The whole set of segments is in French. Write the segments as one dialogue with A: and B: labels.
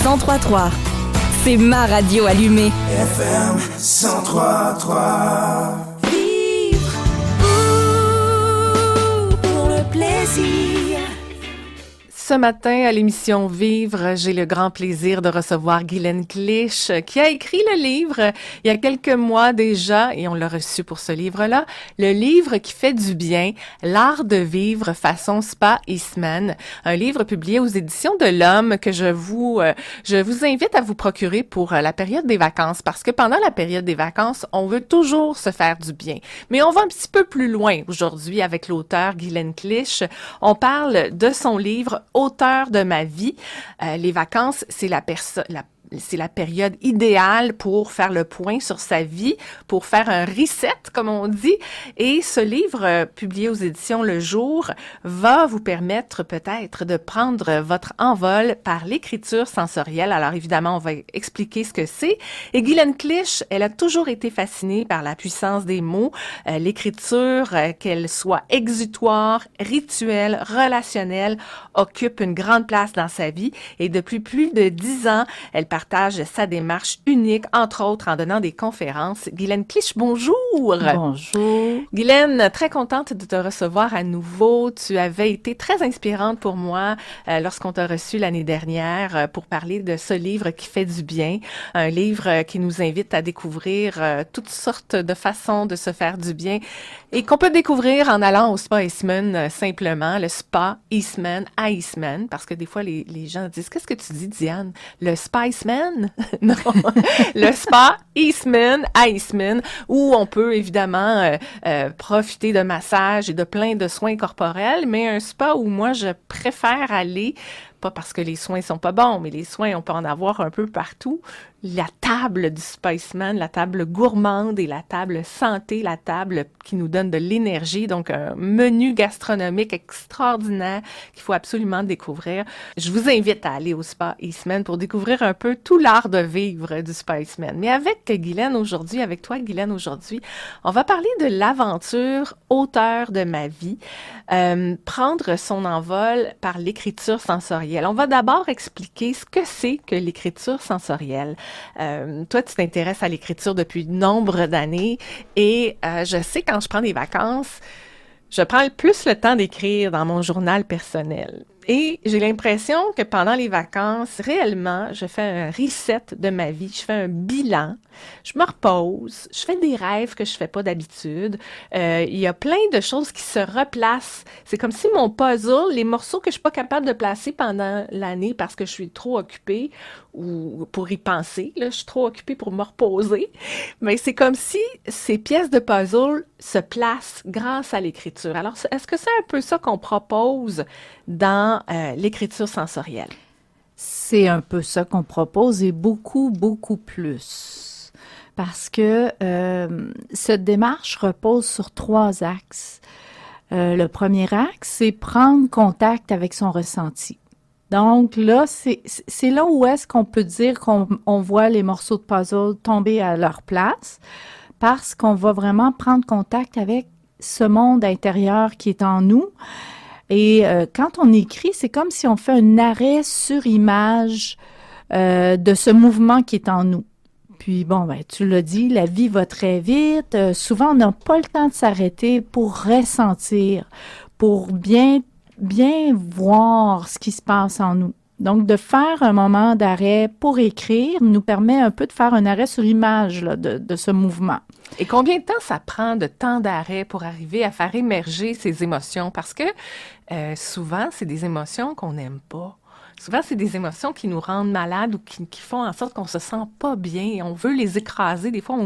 A: 103.3. C'est ma radio allumée.
B: FM 103.3.
A: Vivre pour le plaisir.
C: Ce matin, à l'émission Vivre, j'ai le grand plaisir de recevoir Guylaine Clich, qui a écrit le livre il y a quelques mois déjà, et on l'a reçu pour ce livre-là, le livre qui fait du bien, l'art de vivre façon Spa Eastman, un livre publié aux éditions de l'Homme que je vous invite à vous procurer pour la période des vacances, parce que pendant la période des vacances, on veut toujours se faire du bien. Mais on va un petit peu plus loin aujourd'hui avec l'auteur Guylaine Clich. On parle de son livre Auteur de ma vie. Les vacances, c'est la période idéale pour faire le point sur sa vie, pour faire un reset, comme on dit. Et ce livre, publié aux éditions Le Jour, va vous permettre peut-être de prendre votre envol par l'écriture sensorielle. Alors évidemment, on va expliquer ce que c'est. Et Guylaine Clich, elle a toujours été fascinée par la puissance des mots, l'écriture, qu'elle soit exutoire, rituelle, relationnelle, occupe une grande place dans sa vie. Et depuis plus de 10 ans, elle partage sa démarche unique, entre autres en donnant des conférences. Guylaine Clich, bonjour!
D: Bonjour!
C: Guylaine, très contente de te recevoir à nouveau. Tu avais été très inspirante pour moi lorsqu'on t'a reçu l'année dernière pour parler de ce livre qui fait du bien, un livre qui nous invite à découvrir toutes sortes de façons de se faire du bien et qu'on peut découvrir en allant au Spa Eastman simplement, le Spa Eastman à Eastman, parce que des fois les gens disent « Qu'est-ce que tu dis, Diane? Le Spiceman? » Non, le Spa Eastman à Eastman, où on peut évidemment profiter de massages et de plein de soins corporels, mais un spa où moi je préfère aller, pas parce que les soins sont pas bons, mais les soins on peut en avoir un peu partout. La table du Spiceman, la table gourmande et la table santé, la table qui nous donne de l'énergie, donc un menu gastronomique extraordinaire qu'il faut absolument découvrir. Je vous invite à aller au Spa Eastman pour découvrir un peu tout l'art de vivre du Spiceman. Mais avec Guylaine aujourd'hui, avec toi Guylaine aujourd'hui, on va parler de l'aventure auteur de ma vie, prendre son envol par l'écriture sensorielle. On va d'abord expliquer ce que c'est que l'écriture sensorielle. Toi, tu t'intéresses à l'écriture depuis nombre d'années et je sais quand je prends des vacances, je prends plus le temps d'écrire dans mon journal personnel. Et j'ai l'impression que pendant les vacances, réellement, je fais un reset de ma vie, je fais un bilan, je me repose, je fais des rêves que je fais pas d'habitude. Il y a plein de choses qui se replacent. C'est comme si mon puzzle, les morceaux que je suis pas capable de placer pendant l'année parce que je suis trop occupée ou pour y penser, là, je suis trop occupée pour me reposer. Mais c'est comme si ces pièces de puzzle se placent grâce à l'écriture. Alors, est-ce que c'est un peu ça qu'on propose dans l'écriture sensorielle?
D: C'est un peu ça qu'on propose et beaucoup, beaucoup plus. Parce que cette démarche repose sur 3 axes. Le premier axe, c'est prendre contact avec son ressenti. Donc là, c'est là où est-ce qu'on peut dire qu'on voit les morceaux de puzzle tomber à leur place, parce qu'on va vraiment prendre contact avec ce monde intérieur qui est en nous. Et quand on écrit, c'est comme si on fait un arrêt sur image de ce mouvement qui est en nous. Puis bon, ben tu l'as dit, la vie va très vite. Souvent, on n'a pas le temps de s'arrêter pour ressentir, pour bien voir ce qui se passe en nous. Donc, de faire un moment d'arrêt pour écrire nous permet un peu de faire un arrêt sur image là, de ce mouvement.
C: Et combien de temps ça prend de temps d'arrêt pour arriver à faire émerger ces émotions? Parce que souvent, c'est des émotions qu'on n'aime pas. Souvent, c'est des émotions qui nous rendent malades ou qui font en sorte qu'on se sent pas bien et on veut les écraser. Des fois,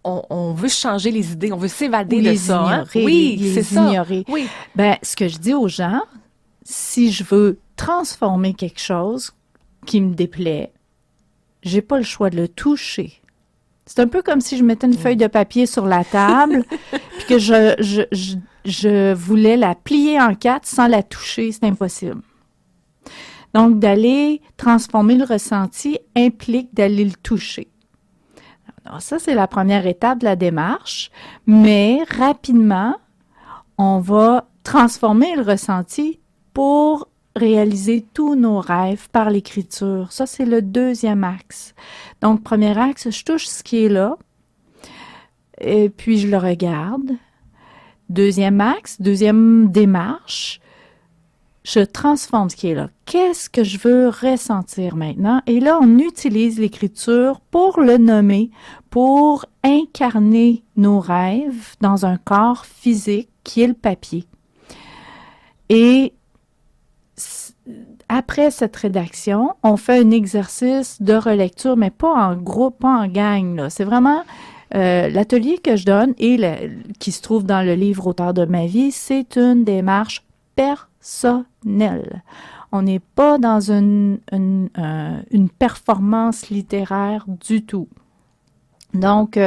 C: on veut changer les idées, on veut s'évader de ça.
D: Ignorer,
C: hein? Oui,
D: les
C: c'est ça.
D: Ignorer.
C: Oui.
D: Ben, ce que je dis aux gens, si je veux transformer quelque chose qui me déplaît, j'ai pas le choix de le toucher. C'est un peu comme si je mettais une feuille de papier sur la table, puis que je voulais la plier en 4 sans la toucher, c'est impossible. Donc, d'aller transformer le ressenti implique d'aller le toucher. Alors, ça, c'est la première étape de la démarche, mais rapidement, on va transformer le ressenti pour réaliser tous nos rêves par l'écriture. Ça, c'est le deuxième axe. Donc, premier axe, je touche ce qui est là, et puis je le regarde. Deuxième axe, deuxième démarche, je transforme ce qui est là. Qu'est-ce que je veux ressentir maintenant? Et là, on utilise l'écriture pour le nommer, pour incarner nos rêves dans un corps physique qui est le papier. Et après cette rédaction, on fait un exercice de relecture, mais pas en groupe, pas en gang, là. C'est vraiment l'atelier que je donne et qui se trouve dans le livre Auteur de ma vie, c'est une démarche personnelle. On n'est pas dans une performance littéraire du tout. Donc,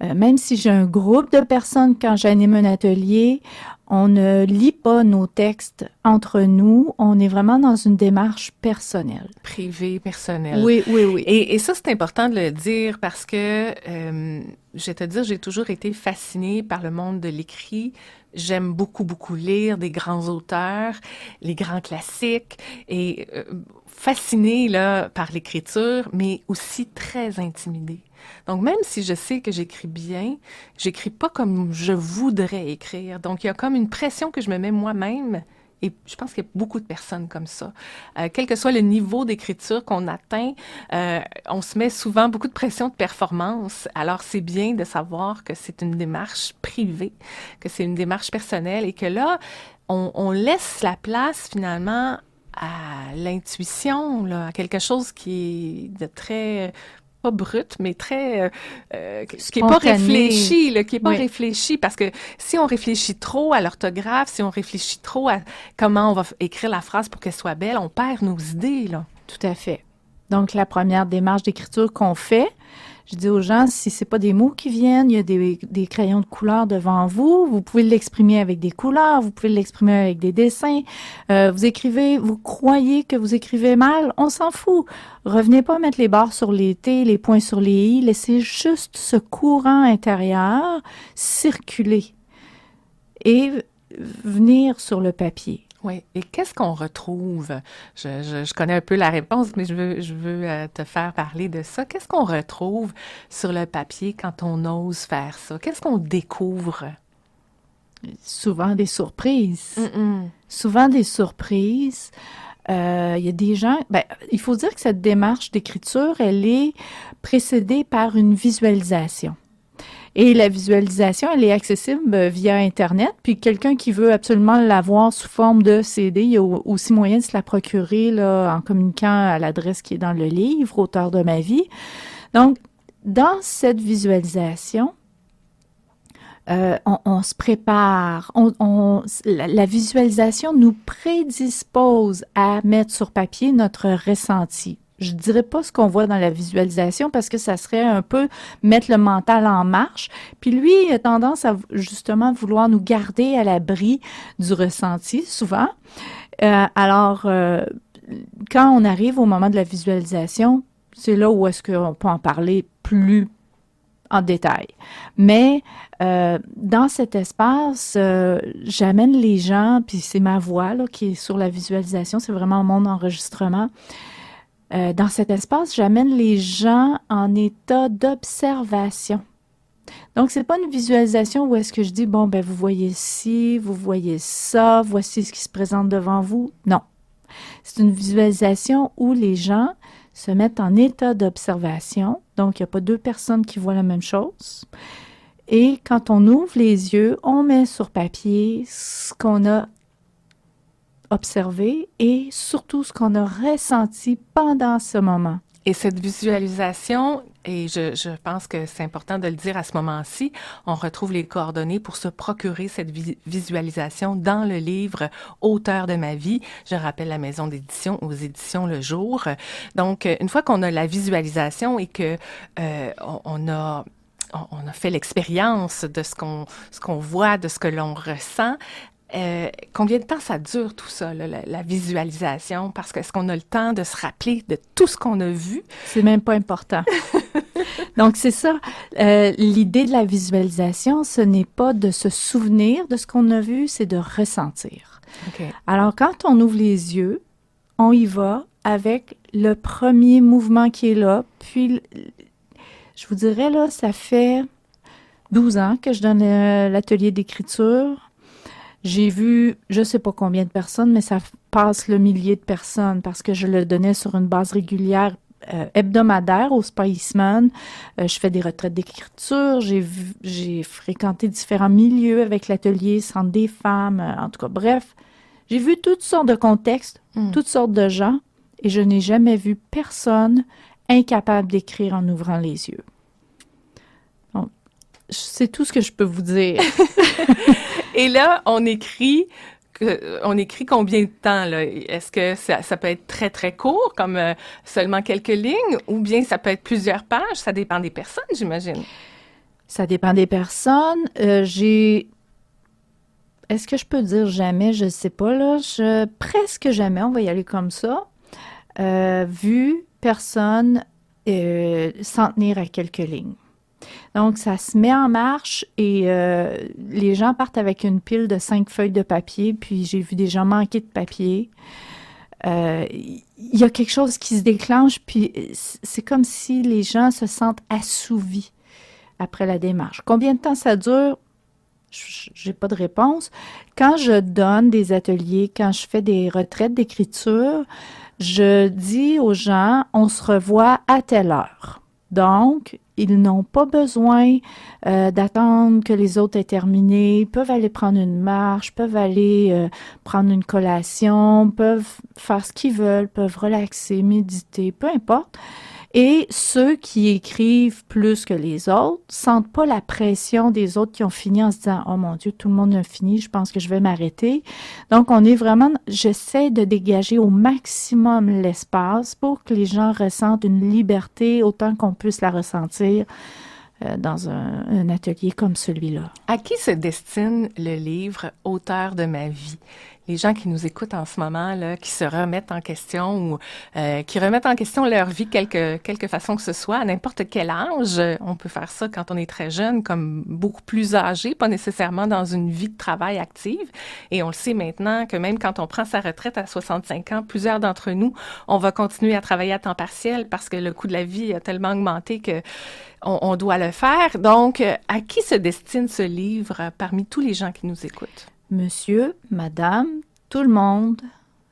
D: même si j'ai un groupe de personnes quand j'anime un atelier, on ne lit pas nos textes entre nous. On est vraiment dans une démarche personnelle.
C: Privée, personnelle.
D: Oui, oui, oui.
C: Et ça, c'est important de le dire parce que, je vais te dire, j'ai toujours été fascinée par le monde de l'écrit. J'aime beaucoup, beaucoup lire des grands auteurs, les grands classiques, et fascinée là, par l'écriture, mais aussi très intimidée. Donc, même si je sais que j'écris bien, j'écris pas comme je voudrais écrire. Donc, il y a comme une pression que je me mets moi-même. Et je pense qu'il y a beaucoup de personnes comme ça. Quel que soit le niveau d'écriture qu'on atteint, on se met souvent beaucoup de pression de performance. Alors, c'est bien de savoir que c'est une démarche privée, que c'est une démarche personnelle et que là, on laisse la place finalement à l'intuition, là, à quelque chose qui est de très... pas brut, mais très... qui n'est pas réfléchi, là, qui n'est pas réfléchi, parce que si on réfléchit trop à l'orthographe, si on réfléchit trop à comment on va écrire la phrase pour qu'elle soit belle, on perd nos idées, là.
D: Tout à fait. Donc, la première démarche d'écriture qu'on fait, je dis aux gens, si c'est pas des mots qui viennent, il y a des crayons de couleur devant vous, vous pouvez l'exprimer avec des couleurs, vous pouvez l'exprimer avec des dessins. Vous écrivez, vous croyez que vous écrivez mal, on s'en fout. Revenez pas mettre les barres sur les T, les points sur les I, laissez juste ce courant intérieur circuler et venir sur le papier.
C: Oui. Et qu'est-ce qu'on retrouve? Je connais un peu la réponse, mais je veux te faire parler de ça. Qu'est-ce qu'on retrouve sur le papier quand on ose faire ça? Qu'est-ce qu'on découvre?
D: Souvent des surprises. Souvent des surprises. Il y a des gens... il faut dire que cette démarche d'écriture, elle est précédée par une visualisation. Et la visualisation, elle est accessible via Internet. Puis quelqu'un qui veut absolument l'avoir sous forme de CD, il y a aussi moyen de se la procurer là, en communiquant à l'adresse qui est dans le livre, Auteur de ma vie. Donc, dans cette visualisation, on se prépare. La visualisation nous prédispose à mettre sur papier notre ressenti. Je dirais pas ce qu'on voit dans la visualisation parce que ça serait un peu mettre le mental en marche. Puis lui, il a tendance à justement vouloir nous garder à l'abri du ressenti, souvent. Alors, quand on arrive au moment de la visualisation, c'est là où est-ce qu'on peut en parler plus en détail. Mais dans cet espace, j'amène les gens, puis c'est ma voix là, qui est sur la visualisation, c'est vraiment mon enregistrement. Dans cet espace, j'amène les gens en état d'observation. Donc, c'est pas une visualisation où est-ce que je dis, bon, ben vous voyez ci, vous voyez ça, voici ce qui se présente devant vous. Non. C'est une visualisation où les gens se mettent en état d'observation. Donc, il n'y a pas deux personnes qui voient la même chose. Et quand on ouvre les yeux, on met sur papier ce qu'on a observé et surtout ce qu'on a ressenti pendant ce moment.
C: Et cette visualisation, et je pense que c'est important de le dire à ce moment-ci, on retrouve les coordonnées pour se procurer cette visualisation dans le livre Auteur de ma vie. Je rappelle la maison d'édition aux éditions Le Jour. Donc, une fois qu'on a la visualisation et que on a fait l'expérience de ce qu'on voit, de ce que l'on ressent, combien de temps ça dure tout ça, là, la visualisation? Parce que est-ce qu'on a le temps de se rappeler de tout ce qu'on a vu?
D: C'est même pas important. Donc, c'est ça. L'idée de la visualisation, ce n'est pas de se souvenir de ce qu'on a vu, c'est de ressentir.
C: OK.
D: Alors, quand on ouvre les yeux, on y va avec le premier mouvement qui est là. Puis, je vous dirais, là, ça fait 12 ans que je donne l'atelier d'écriture. J'ai vu, je sais pas combien de personnes, mais ça passe le millier de personnes parce que je le donnais sur une base régulière hebdomadaire au Spiceman. Je fais des retraites d'écriture. J'ai fréquenté différents milieux avec l'atelier Centre des femmes. En tout cas, bref, j'ai vu toutes sortes de contextes, toutes sortes de gens, et je n'ai jamais vu personne incapable d'écrire en ouvrant les yeux. Donc, c'est tout ce que je peux vous dire.
C: Et là, on écrit combien de temps, là? Est-ce que ça peut être très, très court, comme seulement quelques lignes, ou bien ça peut être plusieurs pages? Ça dépend des personnes, j'imagine.
D: Ça dépend des personnes. Est-ce que je peux dire jamais? Je sais pas, là. Presque jamais, on va y aller comme ça. Vu personne s'en tenir à quelques lignes. Donc, ça se met en marche et les gens partent avec une pile de 5 feuilles de papier, puis j'ai vu des gens manquer de papier. Il y a quelque chose qui se déclenche, puis c'est comme si les gens se sentent assouvis après la démarche. Combien de temps ça dure? J'ai pas de réponse. Quand je donne des ateliers, quand je fais des retraites d'écriture, je dis aux gens, on se revoit à telle heure. Donc, ils n'ont pas besoin d'attendre que les autres aient terminé. Ils peuvent aller prendre une marche, peuvent aller prendre une collation, peuvent faire ce qu'ils veulent, peuvent relaxer, méditer, peu importe. Et ceux qui écrivent plus que les autres sentent pas la pression des autres qui ont fini en se disant « Oh mon Dieu, tout le monde a fini, je pense que je vais m'arrêter. » Donc, j'essaie de dégager au maximum l'espace pour que les gens ressentent une liberté autant qu'on puisse la ressentir dans un atelier comme celui-là.
C: À qui se destine le livre « Auteur de ma vie » ? Les gens qui nous écoutent en ce moment, là, qui se remettent en question ou qui remettent en question leur vie quelque façon que ce soit, à n'importe quel âge. On peut faire ça quand on est très jeune, comme beaucoup plus âgé, pas nécessairement dans une vie de travail active. Et on le sait maintenant que même quand on prend sa retraite à 65 ans, plusieurs d'entre nous, on va continuer à travailler à temps partiel parce que le coût de la vie a tellement augmenté que on doit le faire. Donc, à qui se destine ce livre parmi tous les gens qui nous écoutent?
D: Monsieur, madame, tout le monde,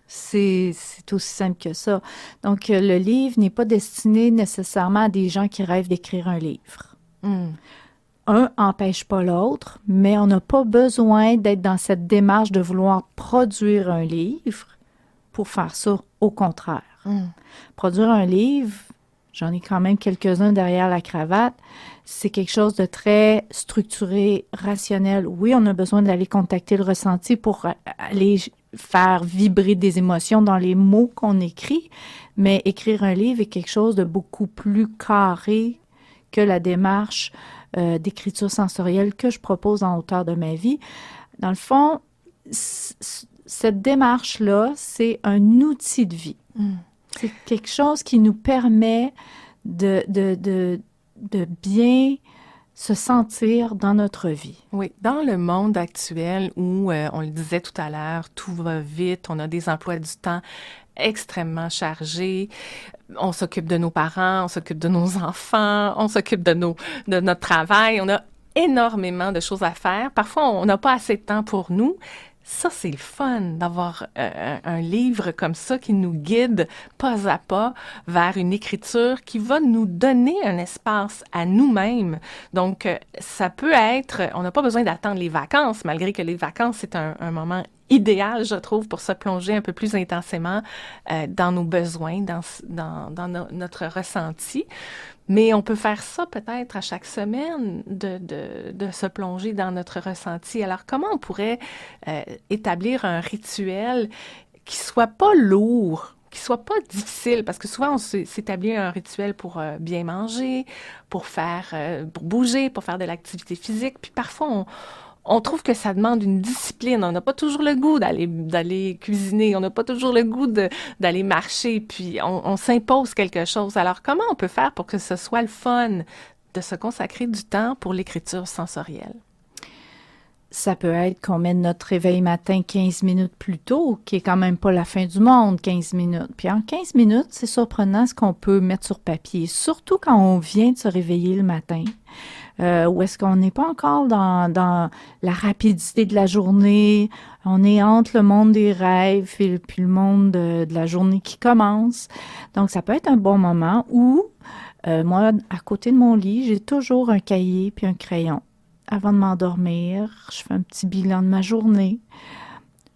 D: c'est aussi simple que ça. Donc, le livre n'est pas destiné nécessairement à des gens qui rêvent d'écrire un livre. Un n'empêche pas l'autre, mais on n'a pas besoin d'être dans cette démarche de vouloir produire un livre pour faire ça, au contraire. Produire un livre, j'en ai quand même quelques-uns derrière la cravate, c'est quelque chose de très structuré, rationnel. Oui, on a besoin d'aller contacter le ressenti pour aller faire vibrer des émotions dans les mots qu'on écrit, mais écrire un livre est quelque chose de beaucoup plus carré que la démarche d'écriture sensorielle que je propose en Auteur de ma vie. Dans le fond, cette démarche-là, c'est un outil de vie. C'est quelque chose qui nous permet de bien se sentir dans notre vie.
C: Oui, dans le monde actuel où, on le disait tout à l'heure, tout va vite, on a des emplois du temps extrêmement chargés, on s'occupe de nos parents, on s'occupe de nos enfants, on s'occupe de notre travail, on a énormément de choses à faire. Parfois, on n'a pas assez de temps pour nous. Ça, c'est le fun d'avoir un livre comme ça qui nous guide pas à pas vers une écriture qui va nous donner un espace à nous-mêmes. Donc, ça peut être, on n'a pas besoin d'attendre les vacances, malgré que les vacances, c'est un moment idéal, je trouve, pour se plonger un peu plus intensément dans nos besoins, dans notre ressenti. Mais on peut faire ça peut-être à chaque semaine, de se plonger dans notre ressenti. Alors, comment on pourrait établir un rituel qui soit pas lourd, qui soit pas difficile? Parce que souvent, on s'établit un rituel pour bien manger, pour bouger, pour faire de l'activité physique. Puis parfois, on trouve que ça demande une discipline. On n'a pas toujours le goût d'aller cuisiner. On n'a pas toujours le goût d'aller marcher. Puis on s'impose quelque chose. Alors, comment on peut faire pour que ce soit le fun de se consacrer du temps pour l'écriture sensorielle?
D: Ça peut être qu'on met notre réveil matin 15 minutes plus tôt, qui est quand même pas la fin du monde, 15 minutes. Puis en 15 minutes, c'est surprenant ce qu'on peut mettre sur papier, surtout quand on vient de se réveiller le matin, où est-ce qu'on n'est pas encore dans la rapidité de la journée, on est entre le monde des rêves et puis le monde de la journée qui commence. Donc, ça peut être un bon moment où, moi, à côté de mon lit, j'ai toujours un cahier puis un crayon. Avant de m'endormir, je fais un petit bilan de ma journée.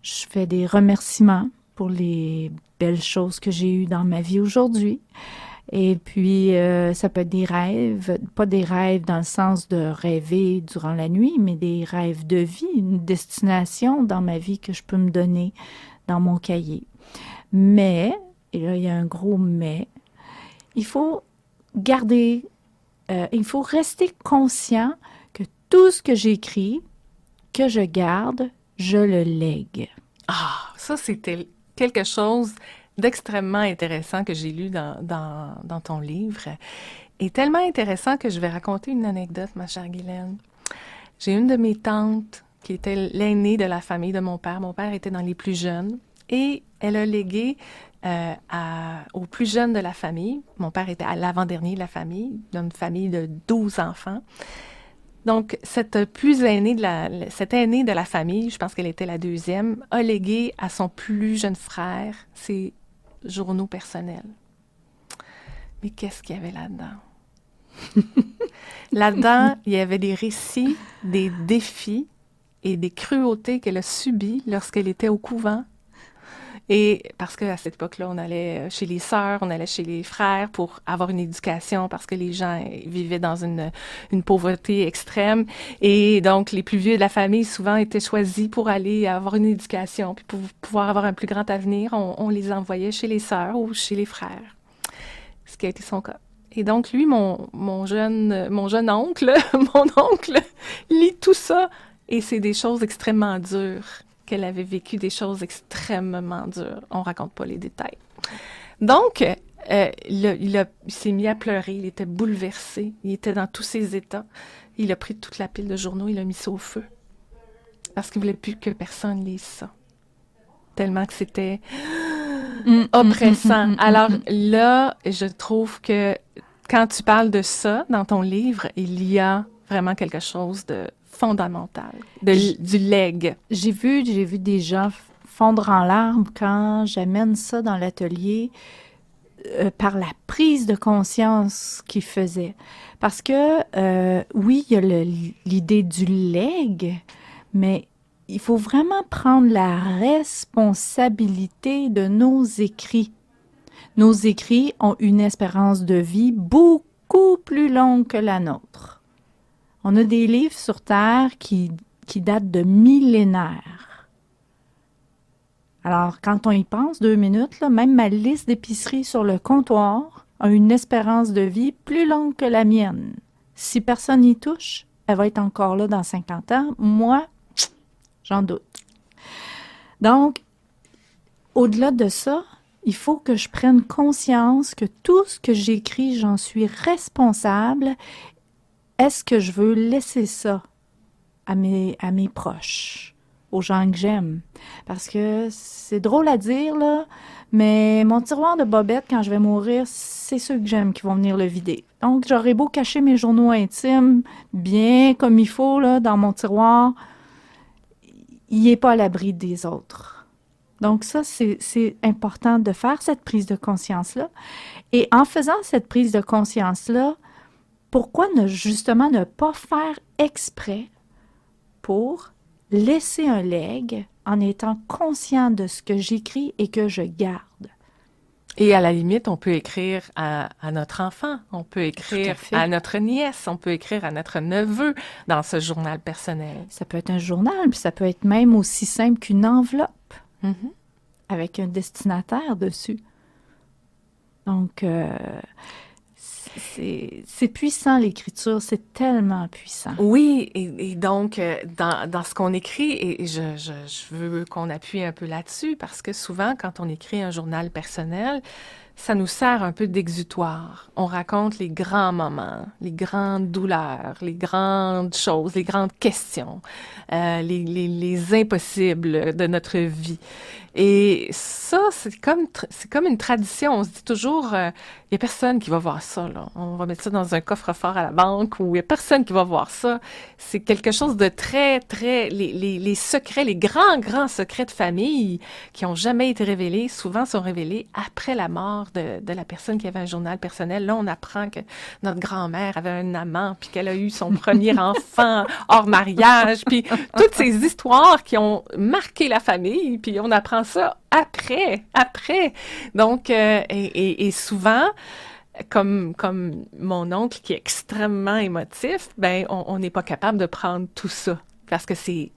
D: Je fais des remerciements pour les belles choses que j'ai eues dans ma vie aujourd'hui. Et puis, ça peut être des rêves, pas des rêves dans le sens de rêver durant la nuit, mais des rêves de vie, une destination dans ma vie que je peux me donner dans mon cahier. Mais, et là, il y a un gros mais, il faut garder, il faut rester conscient que tout ce que j'écris, que je garde, je le lègue.
C: Ah, ça, c'était quelque chose d'extrêmement intéressant que j'ai lu dans ton livre. Et tellement intéressant que je vais raconter une anecdote, ma chère Guylaine. J'ai une de mes tantes qui était l'aînée de la famille de mon père. Mon père était dans les plus jeunes et elle a légué aux plus jeunes de la famille. Mon père était à l'avant-dernier de la famille, d'une famille de 12 enfants. Donc, cette aînée de la famille, je pense qu'elle était la deuxième, a légué à son plus jeune frère ses journaux personnels. Mais qu'est-ce qu'il y avait là-dedans? Là-dedans, il y avait des récits, des défis et des cruautés qu'elle a subies lorsqu'elle était au couvent. Et parce qu'à cette époque-là, on allait chez les sœurs, on allait chez les frères pour avoir une éducation parce que les gens vivaient dans une pauvreté extrême. Et donc, les plus vieux de la famille, souvent, étaient choisis pour aller avoir une éducation. Puis pour pouvoir avoir un plus grand avenir, on les envoyait chez les sœurs ou chez les frères. Ce qui a été son cas. Et donc, lui, mon jeune oncle, mon oncle, lit tout ça. Et c'est des choses extrêmement dures. Qu'elle avait vécu des choses extrêmement dures. On raconte pas les détails. Donc, il s'est mis à pleurer. Il était bouleversé. Il était dans tous ses états. Il a pris toute la pile de journaux. Il a mis ça au feu. Parce qu'il voulait plus que personne lise ça. Tellement que c'était oppressant. Alors là, je trouve que quand tu parles de ça dans ton livre, il y a vraiment quelque chose de fondamental, du legs.
D: J'ai vu des gens fondre en larmes quand j'amène ça dans l'atelier par la prise de conscience qu'ils faisaient. Parce que, oui, il y a l'idée du legs, mais il faut vraiment prendre la responsabilité de nos écrits. Nos écrits ont une espérance de vie beaucoup plus longue que la nôtre. On a des livres sur Terre qui datent de millénaires. Alors, quand on y pense 2 minutes, là, même ma liste d'épicerie sur le comptoir a une espérance de vie plus longue que la mienne. Si personne n'y touche, elle va être encore là dans 50 ans. Moi, j'en doute. Donc, au-delà de ça, il faut que je prenne conscience que tout ce que j'écris, j'en suis responsable. Est-ce que je veux laisser ça à mes proches, aux gens que j'aime? Parce que c'est drôle à dire, là, mais mon tiroir de bobettes, quand je vais mourir, c'est ceux que j'aime qui vont venir le vider. Donc, j'aurais beau cacher mes journaux intimes bien comme il faut, là, dans mon tiroir, il n'est pas à l'abri des autres. Donc ça, c'est important de faire cette prise de conscience-là. Et en faisant cette prise de conscience-là, pourquoi justement ne pas faire exprès pour laisser un legs en étant conscient de ce que j'écris et que je garde?
C: Et à la limite, on peut écrire à notre enfant, on peut écrire à notre nièce, on peut écrire à notre neveu dans ce journal personnel.
D: Ça peut être un journal, puis ça peut être même aussi simple qu'une enveloppe avec un destinataire dessus. Donc, c'est puissant, l'écriture, c'est tellement puissant.
C: Oui, et donc, dans ce qu'on écrit, et je veux qu'on appuie un peu là-dessus, parce que souvent, quand on écrit un journal personnel, ça nous sert un peu d'exutoire. On raconte les grands moments, les grandes douleurs, les grandes choses, les grandes questions, les impossibles de notre vie. Et ça, c'est comme une tradition. On se dit toujours, il y a personne qui va voir ça, là. On va mettre ça dans un coffre-fort à la banque ou il y a personne qui va voir ça. C'est quelque chose de très, très, les secrets, les grands secrets de famille qui ont jamais été révélés, souvent sont révélés après la mort de la personne qui avait un journal personnel. Là, on apprend que notre grand-mère avait un amant puis qu'elle a eu son premier enfant hors mariage puis toutes ces histoires qui ont marqué la famille puis on apprend ça après. Donc, et souvent, comme mon oncle qui est extrêmement émotif, ben, on n'est pas capable de prendre tout ça parce que c'est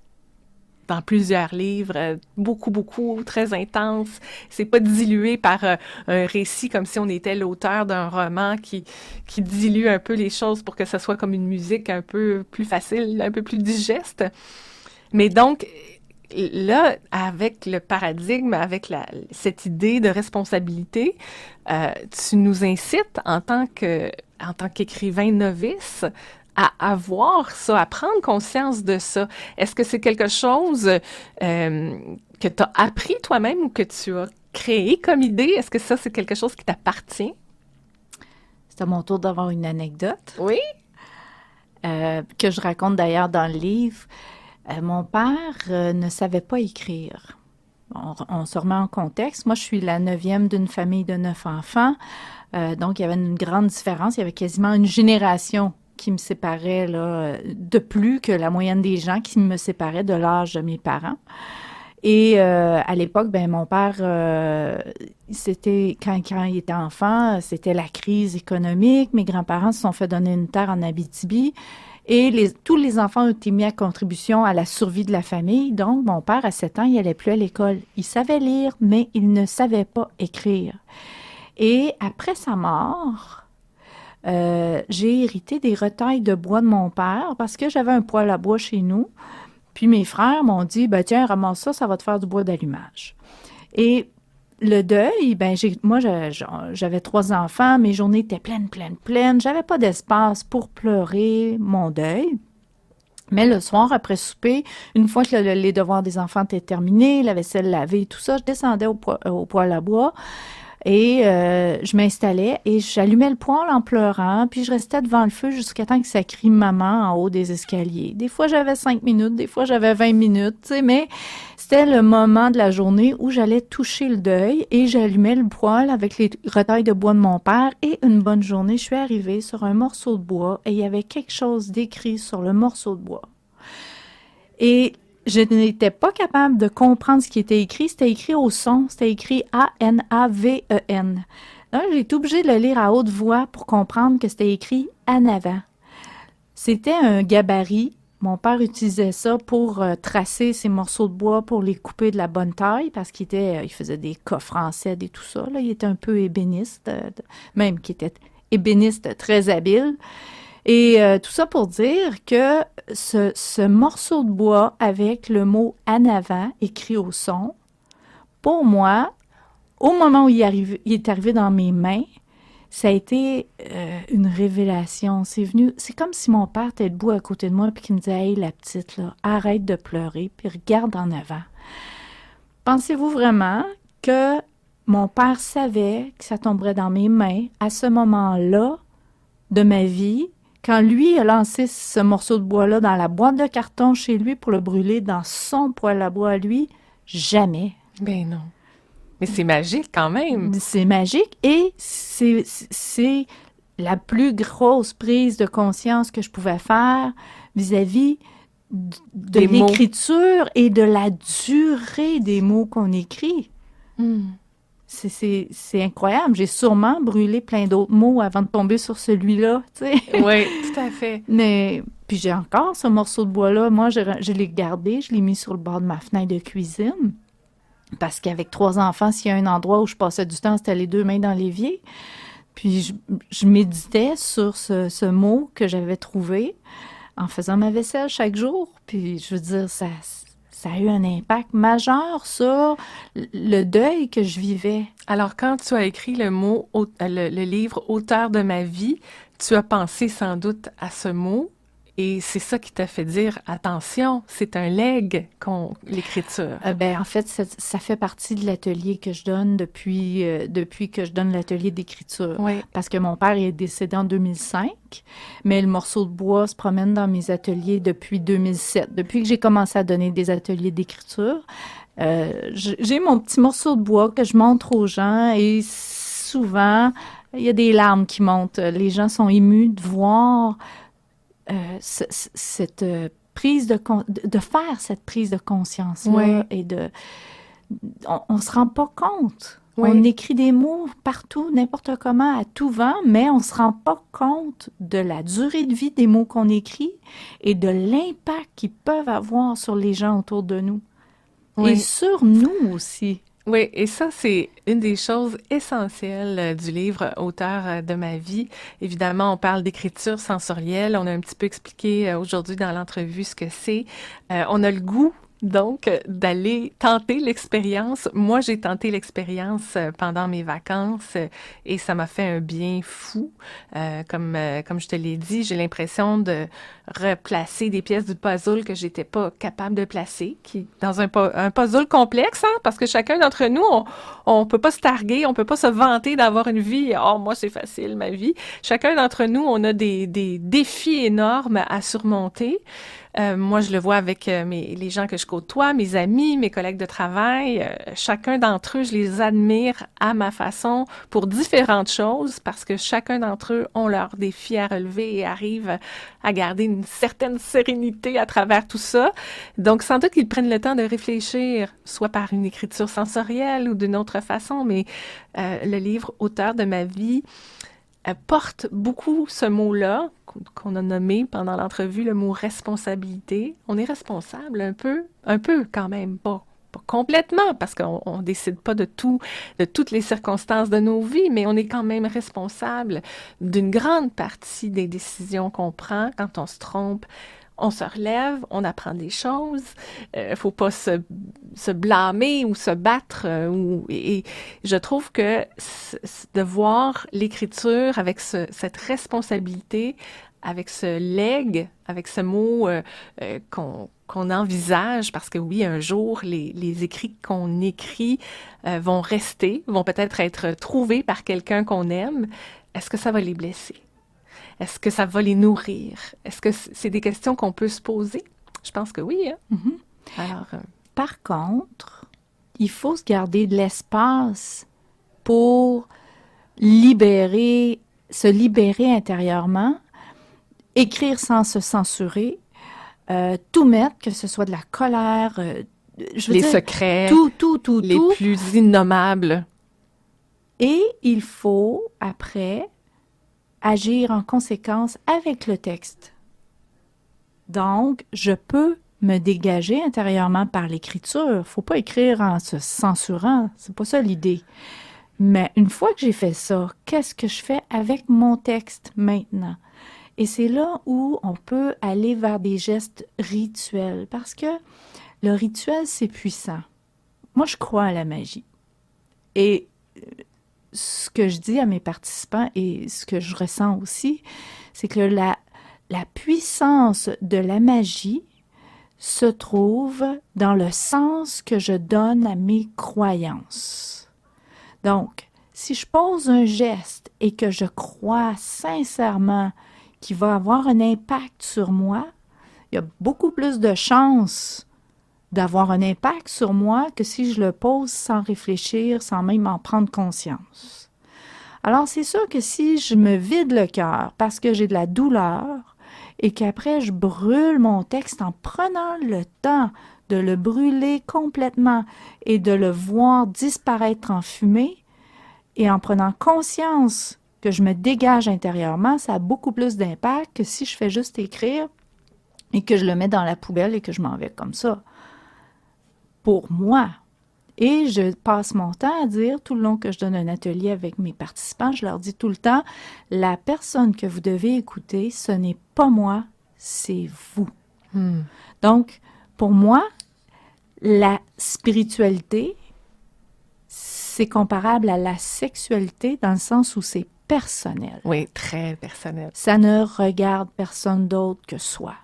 C: dans plusieurs livres, beaucoup, très intense. C'est pas dilué par un récit comme si on était l'auteur d'un roman qui dilue un peu les choses pour que ça soit comme une musique un peu plus facile, un peu plus digeste. Mais donc, là, avec le paradigme, avec cette idée de responsabilité, tu nous incites en tant qu'écrivain novice à avoir ça, à prendre conscience de ça. Est-ce que c'est quelque chose que tu as appris toi-même ou que tu as créé comme idée? Est-ce que ça, c'est quelque chose qui t'appartient?
D: C'est à mon tour d'avoir une anecdote.
C: Oui.
D: Que je raconte d'ailleurs dans le livre. Mon père ne savait pas écrire. On se remet en contexte. Moi, je suis la 9e d'une famille de 9 enfants. Donc, il y avait une grande différence. Il y avait quasiment une génération qui me séparait là, de plus que la moyenne des gens qui me séparaient de l'âge de mes parents. Et à l'époque, ben mon père, c'était quand il était enfant, c'était la crise économique. Mes grands-parents se sont fait donner une terre en Abitibi. Et tous les enfants ont été mis à contribution à la survie de la famille. Donc, mon père, à 7 ans, il n'allait plus à l'école. Il savait lire, mais il ne savait pas écrire. Et après sa mort, j'ai hérité des retailles de bois de mon père parce que j'avais un poêle à bois chez nous. Puis mes frères m'ont dit, ben tiens, ramasse ça, ça va te faire du bois d'allumage. Et le deuil, ben moi, j'avais 3 enfants, mes journées étaient pleines. J'avais pas d'espace pour pleurer mon deuil. Mais le soir, après souper, une fois que les devoirs des enfants étaient terminés, la vaisselle lavée, tout ça, je descendais au poêle à bois et je m'installais et j'allumais le poêle en pleurant, puis je restais devant le feu jusqu'à temps que ça crie maman en haut des escaliers. Des fois, j'avais 5 minutes, des fois, j'avais 20 minutes, tu sais, mais c'était le moment de la journée où j'allais toucher le deuil et j'allumais le poêle avec les retailles de bois de mon père et une bonne journée, je suis arrivée sur un morceau de bois et il y avait quelque chose d'écrit sur le morceau de bois. Et je n'étais pas capable de comprendre ce qui était écrit. C'était écrit au son. C'était écrit A-N-A-V-E-N. Là, j'ai été obligée de le lire à haute voix pour comprendre que c'était écrit en avant. C'était un gabarit. Mon père utilisait ça pour tracer ses morceaux de bois, pour les couper de la bonne taille, parce qu'il faisait des coffres en cèdre et tout ça. Là, il était un peu ébéniste, même qui était ébéniste très habile. Et tout ça pour dire que ce morceau de bois avec le mot « en avant » écrit au son, pour moi, au moment où il est arrivé dans mes mains, ça a été une révélation. C'est comme si mon père était debout à côté de moi et qu'il me disait « Hey, la petite, là, arrête de pleurer puis regarde en avant. » Pensez-vous vraiment que mon père savait que ça tomberait dans mes mains à ce moment-là de ma vie, quand lui a lancé ce morceau de bois-là dans la boîte de carton chez lui pour le brûler dans son poêle à bois à lui? Jamais.
C: Ben non. Mais c'est magique quand même.
D: C'est magique et c'est la plus grosse prise de conscience que je pouvais faire vis-à-vis de l'écriture et de la durée des mots qu'on écrit. C'est incroyable. J'ai sûrement brûlé plein d'autres mots avant de tomber sur celui-là, tu sais.
C: Oui, tout à fait.
D: Mais, puis j'ai encore ce morceau de bois-là. Moi, je l'ai gardé, je l'ai mis sur le bord de ma fenêtre de cuisine. Parce qu'avec 3 enfants, s'il y a un endroit où je passais du temps, c'était les 2 mains dans l'évier. Puis je méditais sur ce mot que j'avais trouvé en faisant ma vaisselle chaque jour. Puis je veux dire, ça a eu un impact majeur sur le deuil que je vivais.
C: Alors, quand tu as écrit le livre « Auteur de ma vie », tu as pensé sans doute à ce mot et c'est ça qui t'a fait dire « Attention, c'est un legs, l'écriture ».
D: En fait, ça fait partie de l'atelier que je donne depuis que je donne l'atelier d'écriture.
C: Oui.
D: Parce que mon père est décédé en 2005, mais le morceau de bois se promène dans mes ateliers depuis 2007. Depuis que j'ai commencé à donner des ateliers d'écriture, j'ai mon petit morceau de bois que je montre aux gens et souvent, il y a des larmes qui montent. Les gens sont émus de voir cette prise de faire cette prise de conscience-là.
C: Oui.
D: Et on se rend pas compte.
C: Oui.
D: On écrit des mots partout, n'importe comment, à tout vent, mais on se rend pas compte de la durée de vie des mots qu'on écrit et de l'impact qu'ils peuvent avoir sur les gens autour de nous.
C: Oui.
D: Et sur nous aussi.
C: Oui, et ça, c'est une des choses essentielles du livre « Auteur de ma vie ». Évidemment, on parle d'écriture sensorielle. On a un petit peu expliqué aujourd'hui dans l'entrevue ce que c'est. On a le goût, donc, d'aller tenter l'expérience. Moi, j'ai tenté l'expérience pendant mes vacances et ça m'a fait un bien fou. Comme je te l'ai dit, j'ai l'impression de replacer des pièces du puzzle que j'étais pas capable de placer, dans un puzzle complexe, hein, parce que chacun d'entre nous, on peut pas se targuer, on peut pas se vanter d'avoir une vie. Oh, moi, c'est facile, ma vie. Chacun d'entre nous, on a des défis énormes à surmonter. Moi, je le vois avec les gens que je côtoie, mes amis, mes collègues de travail. Chacun d'entre eux, je les admire à ma façon pour différentes choses parce que chacun d'entre eux ont leurs défis à relever et arrivent à garder une certaine sérénité à travers tout ça. Donc, sans doute qu'ils prennent le temps de réfléchir, soit par une écriture sensorielle ou d'une autre façon, mais le livre « Auteur de ma vie » porte beaucoup ce mot-là, qu'on a nommé pendant l'entrevue, le mot responsabilité. On est responsable un peu quand même, pas complètement, parce qu'on décide pas de toutes les circonstances de nos vies, mais on est quand même responsable d'une grande partie des décisions qu'on prend quand on se trompe. On se relève, on apprend des choses. Faut pas se blâmer ou se battre. Et je trouve que de voir l'écriture avec cette responsabilité, avec ce legs, avec ce mot qu'on envisage, parce que oui, un jour, les écrits qu'on écrit vont rester, vont peut-être être trouvés par quelqu'un qu'on aime. Est-ce que ça va les blesser? Est-ce que ça va les nourrir? Est-ce que c'est des questions qu'on peut se poser? Je pense que oui. Hein?
D: Mm-hmm.
C: Alors,
D: par contre, il faut se garder de l'espace pour se libérer intérieurement, écrire sans se censurer, tout mettre, que ce soit de la colère,
C: secrets,
D: tout,
C: les plus innommables.
D: Et il faut, après, agir en conséquence avec le texte. Donc, je peux me dégager intérieurement par l'écriture. Faut pas écrire en se censurant, c'est pas ça l'idée. Mais une fois que j'ai fait ça, qu'est-ce que je fais avec mon texte maintenant? Et c'est là où on peut aller vers des gestes rituels, parce que le rituel, c'est puissant. Moi, je crois à la magie. Et ce que je dis à mes participants et ce que je ressens aussi, c'est que la puissance de la magie se trouve dans le sens que je donne à mes croyances. Donc, si je pose un geste et que je crois sincèrement qu'il va avoir un impact sur moi, il y a beaucoup plus de chances d'avoir un impact sur moi que si je le pose sans réfléchir, sans même en prendre conscience. Alors, c'est sûr que si je me vide le cœur parce que j'ai de la douleur et qu'après je brûle mon texte en prenant le temps de le brûler complètement et de le voir disparaître en fumée et en prenant conscience que je me dégage intérieurement, ça a beaucoup plus d'impact que si je fais juste écrire et que je le mets dans la poubelle et que je m'en vais comme ça. Pour moi. Et je passe mon temps à dire, tout le long que je donne un atelier avec mes participants, je leur dis tout le temps, la personne que vous devez écouter, ce n'est pas moi, c'est vous. Donc, pour moi, la spiritualité, c'est comparable à la sexualité dans le sens où c'est personnel.
C: Oui, très personnel.
D: Ça ne regarde personne d'autre que soi.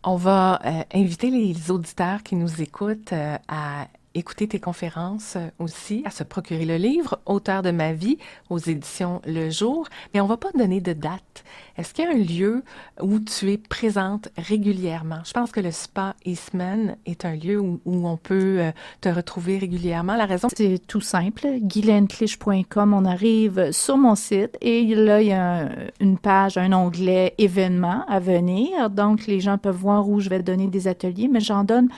C: On va inviter les auditeurs qui nous écoutent à écouter tes conférences aussi, à se procurer le livre « Auteur de ma vie » aux éditions Le Jour. Mais on ne va pas donner de date. Est-ce qu'il y a un lieu où tu es présente régulièrement? Je pense que le Spa Eastman est un lieu où on peut te retrouver régulièrement. La raison,
D: c'est tout simple. GuylainneClich.com, on arrive sur mon site et là, il y a une page, un onglet « Événements à venir ». Donc, les gens peuvent voir où je vais donner des ateliers, mais j'en donne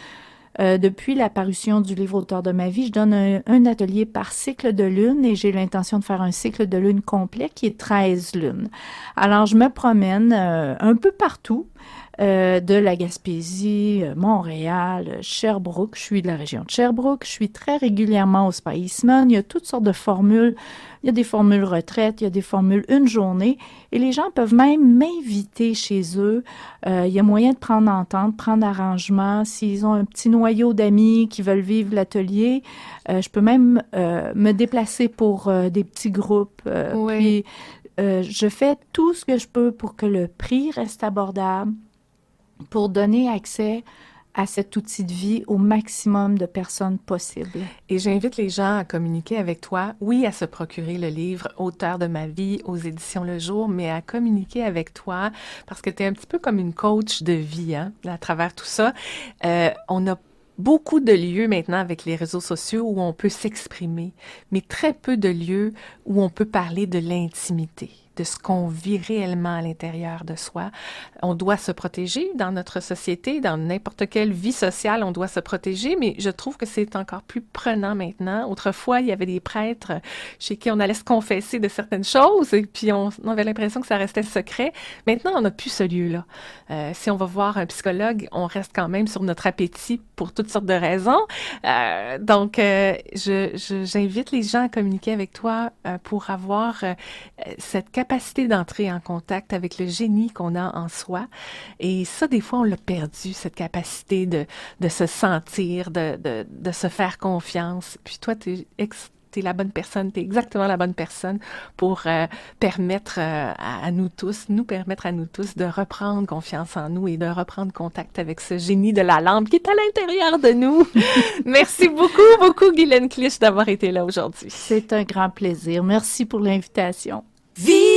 D: depuis la parution du livre Auteur de ma vie, je donne un atelier par cycle de lune et j'ai l'intention de faire un cycle de lune complet qui est 13 lunes. Alors, je me promène un peu partout, de la Gaspésie, Montréal, Sherbrooke. Je suis de la région de Sherbrooke. Je suis très régulièrement au Spa Eastman. Il y a toutes sortes de formules. Il y a des formules retraite, il y a des formules une journée. Et les gens peuvent même m'inviter chez eux. Il y a moyen de prendre entente, prendre arrangement. S'ils ont un petit noyau d'amis qui veulent vivre l'atelier, je peux même me déplacer pour des petits groupes.
C: Oui.
D: Puis, je fais tout ce que je peux pour que le prix reste abordable, pour donner accès à cet outil de vie au maximum de personnes possible.
C: Et j'invite les gens à communiquer avec toi, oui, à se procurer le livre « Auteur de ma vie » aux éditions Le Jour, mais à communiquer avec toi parce que tu es un petit peu comme une coach de vie, hein, à travers tout ça. On a beaucoup de lieux maintenant avec les réseaux sociaux où on peut s'exprimer, mais très peu de lieux où on peut parler de l'intimité, de ce qu'on vit réellement à l'intérieur de soi. On doit se protéger dans notre société, dans n'importe quelle vie sociale, on doit se protéger, mais je trouve que c'est encore plus prenant maintenant. Autrefois, il y avait des prêtres chez qui on allait se confesser de certaines choses et puis on avait l'impression que ça restait secret. Maintenant, on n'a plus ce lieu-là. Si on va voir un psychologue, on reste quand même sur notre appétit pour toutes sortes de raisons. Donc, j'invite les gens à communiquer avec toi pour avoir cette capacité d'entrer en contact avec le génie qu'on a en soi. Et ça, des fois, on l'a perdu, cette capacité de se sentir, de se faire confiance. Puis toi, t'es la bonne personne, t'es exactement la bonne personne pour permettre nous permettre à nous tous de reprendre confiance en nous et de reprendre contact avec ce génie de la lampe qui est à l'intérieur de nous. Merci beaucoup, beaucoup, Guylaine Clich, d'avoir été là aujourd'hui.
D: C'est un grand plaisir. Merci pour l'invitation.
A: Vie